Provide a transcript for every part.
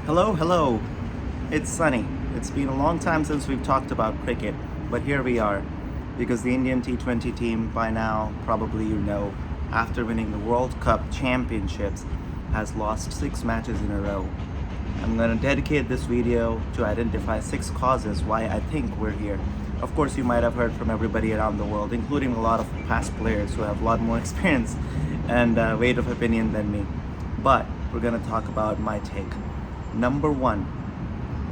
Hello, hello. It's sunny. It's been a long time since we've talked about cricket, but here we are. Because the Indian T20 team, by now, probably you know, after winning the World Cup championships, has lost 6 matches in a row. I'm going to dedicate this video to identify 6 causes why I think we're here. Of course, you might have heard from everybody around the world, including a lot of past players who have a lot more experience and weight of opinion than me. But we're going to talk about my take. Number one,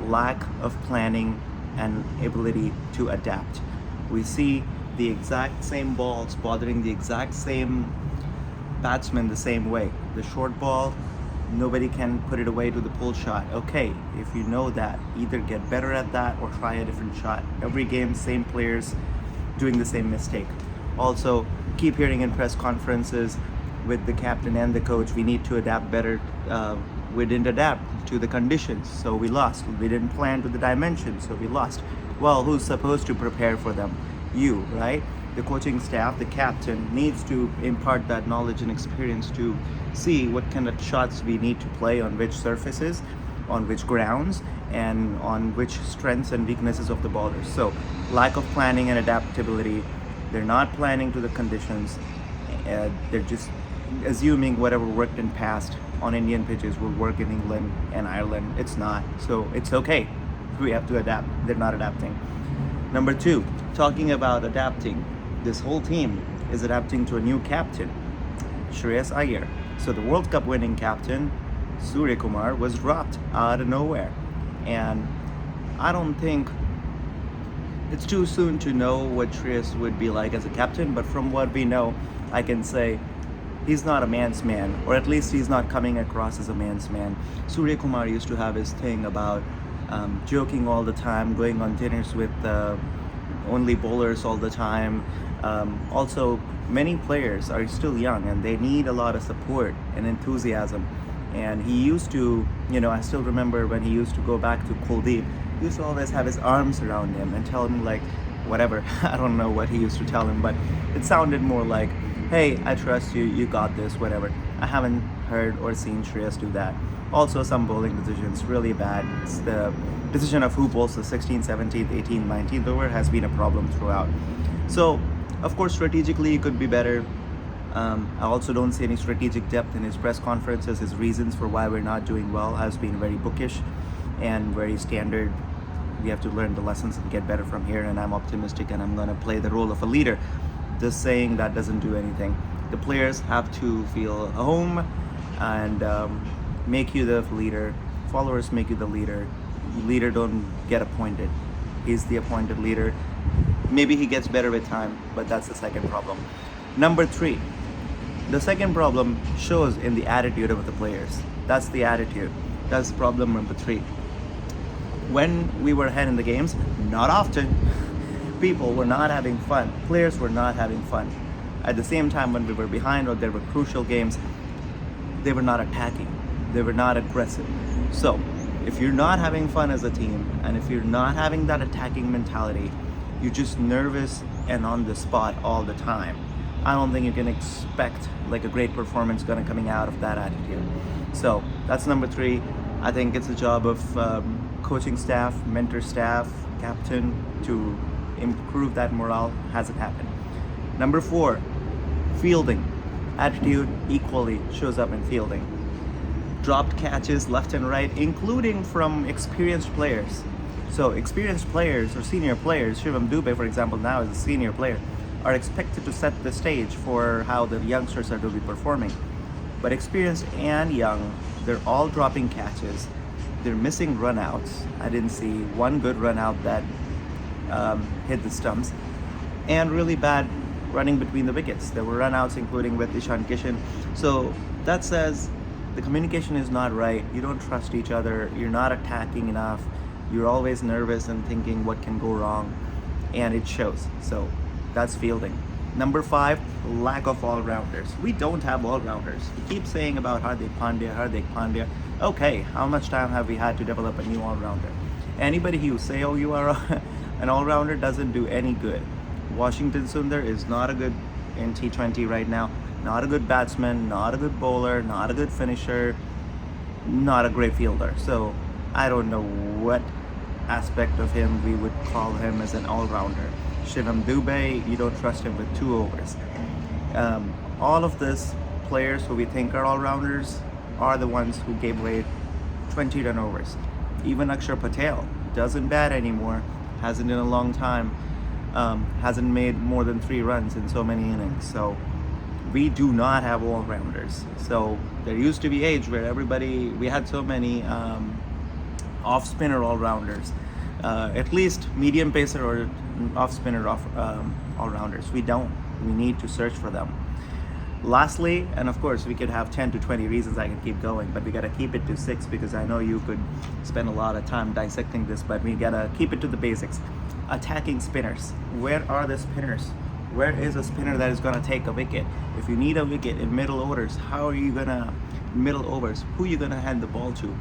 lack of planning and ability to adapt. We see the exact same balls bothering the exact same batsman the same way. The short ball, nobody can put it away to the pull shot. Okay, if you know that, either get better at that or try a different shot. Every game, same players doing the same mistake. Also, keep hearing in press conferences with the captain and the coach, we need to adapt better. We didn't adapt to the conditions, so we lost. We didn't plan to the dimensions, so we lost. Well, who's supposed to prepare for them? You, right? The coaching staff, the captain, needs to impart that knowledge and experience to see what kind of shots we need to play on which surfaces, on which grounds, and on which strengths and weaknesses of the bowlers. So, lack of planning and adaptability. They're not planning to the conditions. They're just assuming whatever worked in past on Indian pitches will work in England and Ireland. It's not. So it's okay. We have to adapt. They're not adapting. Number two, talking about adapting, this whole team is adapting to a new captain, Shreyas Iyer. So the World Cup winning captain, Suryakumar, was dropped out of nowhere. And I don't think it's too soon to know what Shreyas would be like as a captain, but from what we know, I can say he's not a man's man, or at least he's not coming across as a man's man. Suryakumar used to have his thing about joking all the time, going on dinners with only bowlers all the time. Also, many players are still young and they need a lot of support and enthusiasm. And he used to, I still remember when he used to go back to Kuldeep, he used to always have his arms around him and tell him like, whatever. I don't know what he used to tell him, but it sounded more like, hey, I trust you, you got this, whatever. I haven't heard or seen Shreyas do that. Also, some bowling decisions really bad. It's the decision of who bowls the 16th, 17th, 18th, 19th over has been a problem throughout. So, of course, strategically, it could be better. I also don't see any strategic depth in his press conferences. His reasons for why we're not doing well has been very bookish and very standard. We have to learn the lessons and get better from here, and I'm optimistic and I'm going to play the role of a leader. Just saying that doesn't do anything. The players have to feel home and make you the leader. Followers make you the leader. Leader don't get appointed. He's the appointed leader. Maybe he gets better with time, but that's the second problem. Number three, the second problem shows in the attitude of the players. That's the attitude. That's problem number three. When we were ahead in the games, not often, people were not having fun. Players were not having fun. At the same time, when we were behind or there were crucial games, they were not attacking. They were not aggressive. So, if you're not having fun as a team, and if you're not having that attacking mentality, you're just nervous and on the spot all the time. I don't think you can expect like a great performance coming out of that attitude. So, that's number three. I think it's a job of coaching staff, mentor staff, captain to improve that morale. Hasn't happened. Number four, fielding. Attitude equally shows up in fielding. Dropped catches left and right, including from experienced players. So experienced players or senior players, Shivam Dubey for example now is a senior player, are expected to set the stage for how the youngsters are to be performing. But experienced and young, they're all dropping catches. They're missing runouts. I didn't see one good run out that hit the stumps, and really bad running between the wickets. There were runouts, including with Ishan Kishan. So that says the communication is not right. You don't trust each other. You're not attacking enough. You're always nervous and thinking what can go wrong, and it shows. So that's fielding. Number five, lack of all-rounders. We don't have all-rounders. We keep saying about Hardik Pandya. Okay, how much time have we had to develop a new all-rounder? Anybody who say, oh, you are an all-rounder doesn't do any good. Washington Sundar is not a good in T20 right now. Not a good batsman, not a good bowler, not a good finisher, not a great fielder. So I don't know what aspect of him we would call him as an all-rounder. Shivam Dubey, you don't trust him with 2 overs. All of this players who we think are all-rounders are the ones who gave away 20 run overs. Even Akshar Patel doesn't bat anymore, hasn't in a long time, hasn't made more than 3 runs in so many innings. So we do not have all-rounders. So there used to be age where we had so many off-spinner all-rounders, at least medium pacer or off-spinner all-rounders. We don't. We need to search for them. Lastly, and of course we could have 10 to 20 reasons I can keep going, but we gotta keep it to 6 because I know you could spend a lot of time dissecting this, but we gotta keep it to the basics. Attacking spinners. Where are the spinners? Where is a spinner that is gonna take a wicket? If you need a wicket in middle overs, how are you gonna middle overs? Who are you gonna hand the ball to?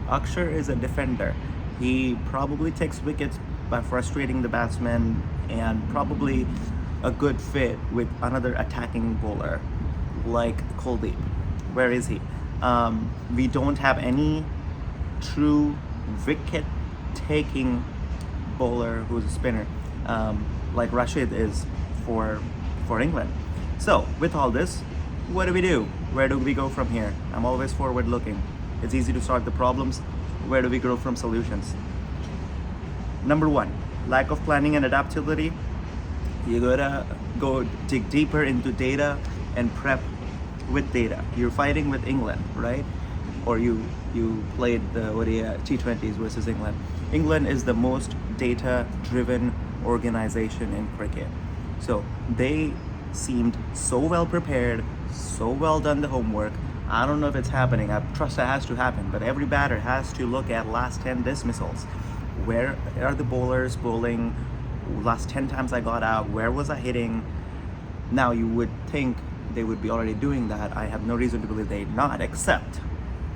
Akshar is a defender. He probably takes wickets by frustrating the batsman, and probably a good fit with another attacking bowler like Kuldeep. Where is he? We don't have any true wicket taking bowler who's a spinner like Rashid is for England. So with all this, what do? Where do we go from here? I'm always forward looking. It's easy to solve the problems. Where do we grow from solutions? Number 1, lack of planning and adaptability. You gotta go dig deeper into data and prep with data. You're fighting with England, right? Or you played the ODI T20s versus England. England is the most data-driven organization in cricket. So they seemed so well prepared, so well done the homework. I don't know if it's happening. I trust it has to happen, but every batter has to look at last 10 dismissals. Where are the bowlers bowling? Last 10 times I got out, where was I hitting? Now you would think they would be already doing that. I have no reason to believe they're not, except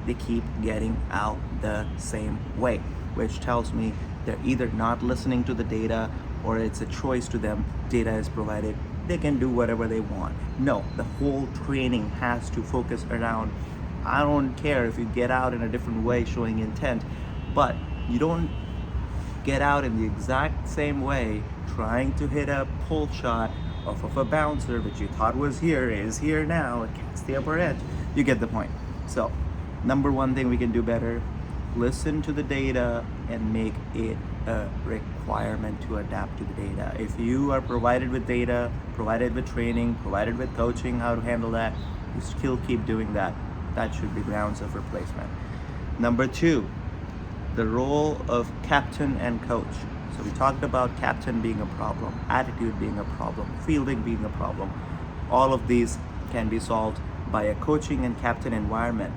they keep getting out the same way, which tells me they're either not listening to the data or it's a choice to them. Data is provided, they can do whatever they want. No, the whole training has to focus around, I don't care if you get out in a different way showing intent, but you don't get out in the exact same way trying to hit a pull shot off of a bouncer which you thought was here, is here now, it gets the upper edge. You get the point. So number 1 thing we can do better, listen to the data and make it a requirement to adapt to the data. If you are provided with data, provided with training, provided with coaching how to handle that, you still keep doing that. That should be grounds of replacement. Number 2, the role of captain and coach. So we talked about captain being a problem, attitude being a problem, fielding being a problem. All of these can be solved by a coaching and captain environment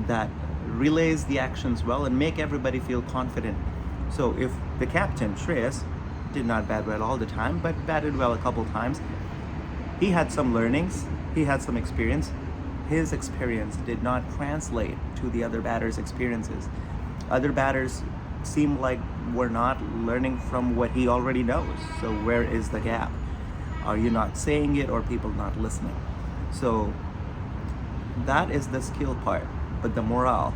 that relays the actions well and make everybody feel confident. So if the captain, Shreyas, did not bat well all the time, but batted well a couple times, he had some learnings, he had some experience. His experience did not translate to the other batters' experiences. Other batters seem like we're not learning from what he already knows. So where is the gap? Are you not saying it or people not listening? So that is the skill part, but the morale,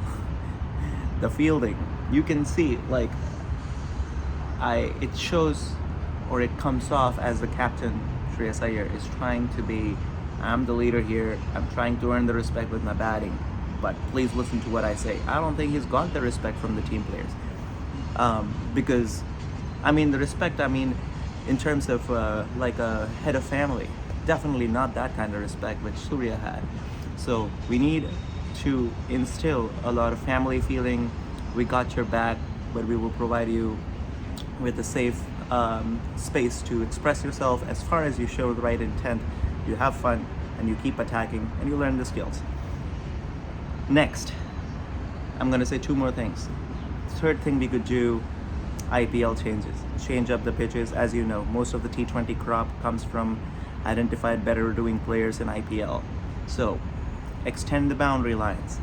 the fielding, you can see like it shows or it comes off as the captain, Shreyas Iyer, is trying to be, I'm the leader here, I'm trying to earn the respect with my batting, but please listen to what I say. I don't think he's got the respect from the team players. Because, the respect, in terms of like a head of family, definitely not that kind of respect which Surya had. So we need to instill a lot of family feeling. We got your back, but we will provide you with a safe space to express yourself as far as you show the right intent, you have fun, and you keep attacking, and you learn the skills. Next, I'm going to say 2 more things. Third thing we could do, IPL changes. Change up the pitches. As you know, most of the T20 crop comes from identified better doing players in IPL. So, extend the boundary lines.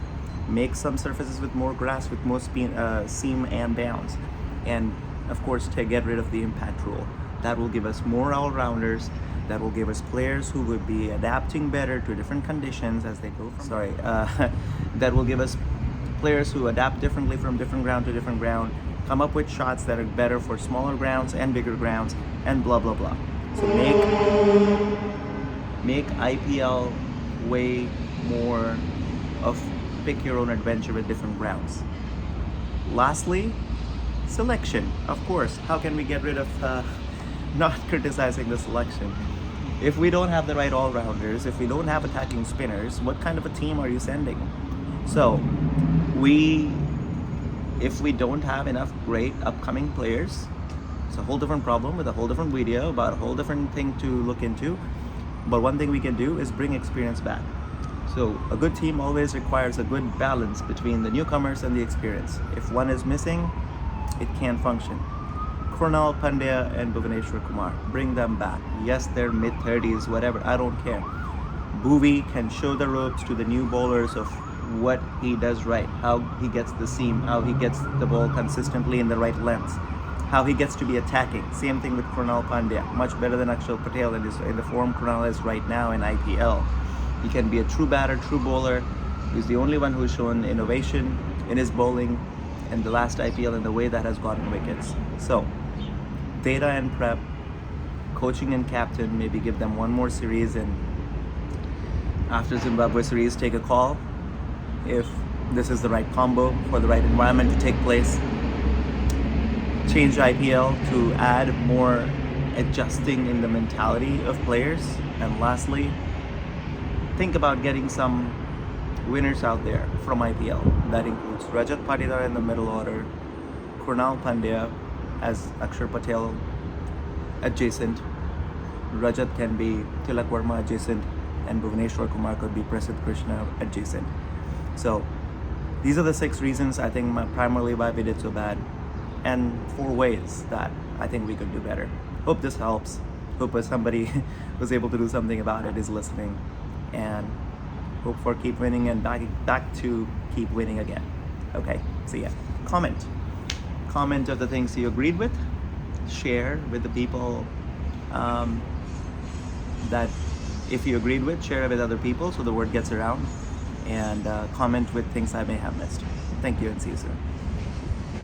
Make some surfaces with more grass, with more seam and bounce. And of course, to get rid of the impact rule. That will give us more all-rounders. That will give us players who would be adapting better to different conditions as they go from... that will give us players who adapt differently from different ground to different ground, come up with shots that are better for smaller grounds and bigger grounds, and blah blah blah. So make IPL way more of pick your own adventure with different grounds. Lastly, selection. Of course, how can we get rid of not criticizing the selection? If we don't have the right all-rounders, if we don't have attacking spinners, what kind of a team are you sending? So, if we don't have enough great upcoming players, it's a whole different problem with a whole different video about a whole different thing to look into. But one thing we can do is bring experience back. So a good team always requires a good balance between the newcomers and the experience. If one is missing, it can't function. Krunal Pandya and Bhuvaneshwar Kumar, bring them back. Yes, they're mid-30s, whatever, I don't care. Bhuvi can show the ropes to the new bowlers of what he does right, how he gets the seam, how he gets the ball consistently in the right lengths, how he gets to be attacking. Same thing with Krunal Pandya, much better than Akshal Patel in the form Krunal is right now in IPL. He can be a true batter, true bowler. He's the only one who's shown innovation in his bowling in the last IPL in the way that has gotten wickets. So, data and prep, coaching and captain, maybe give them one more series, and after Zimbabwe series, take a call if this is the right combo for the right environment to take place. Change IPL to add more adjusting in the mentality of players. And lastly, think about getting some winners out there from IPL. That includes Rajat Patidar in the middle order, Krunal Pandya as Akshar Patel adjacent, Rajat can be Tilak Verma adjacent, and Bhuvaneshwar Kumar could be Prasidh Krishna adjacent. So these are the 6 reasons I think primarily why we did so bad, and 4 ways that I think we could do better. Hope this helps. Hope somebody was able to do something about it is listening, and hope for keep winning and back to keep winning again. Okay, see ya. Comment of the things you agreed with. Share with the people that if you agreed with, share it with other people so the word gets around, and comment with things I may have missed. Thank you and see you soon.